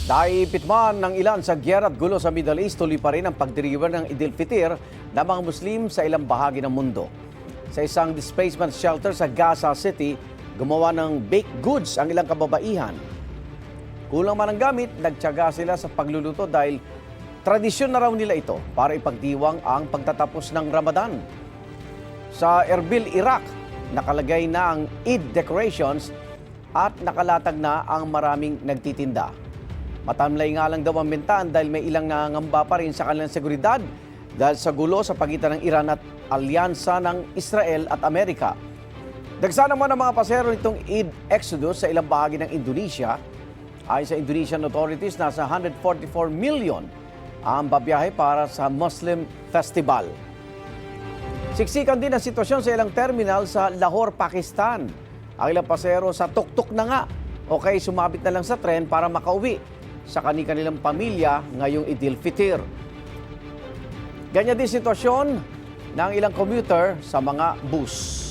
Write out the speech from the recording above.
Naipit man ng ilan sa giyera at gulo sa Middle East, tuloy pa rin ang pagdiriwang ng Eid al-Fitr ng mga Muslim sa ilang bahagi ng mundo. Sa isang displacement shelter sa Gaza City, gumawa ng baked goods ang ilang kababaihan. Kulang man ang gamit, nagtiyaga sila sa pagluluto dahil tradisyon na raw nila ito para ipagdiwang ang pagtatapos ng Ramadan. Sa Erbil, Iraq, nakalagay na ang Eid decorations at nakalatag na ang maraming nagtitinda. Matamlay nga lang daw ang bintahan dahil may ilang nangangamba pa rin sa kanilang seguridad dahil sa gulo sa pagitan ng Iran at alyansa ng Israel at Amerika. Dagsa naman ang mga pasero nitong Eid Exodus sa ilang bahagi ng Indonesia. Ayon sa Indonesian authorities, nasa 144 million ang babiyahe para sa Muslim Festival. Siksikan din ang sitwasyon sa ilang terminal sa Lahore, Pakistan. Ang ilang pasero sa tuktok na nga o kaya sumabit na lang sa tren para makauwi sa kanilang pamilya ngayong Eid al-Fitr. Ganyan din sitwasyon ng ilang commuter sa mga bus.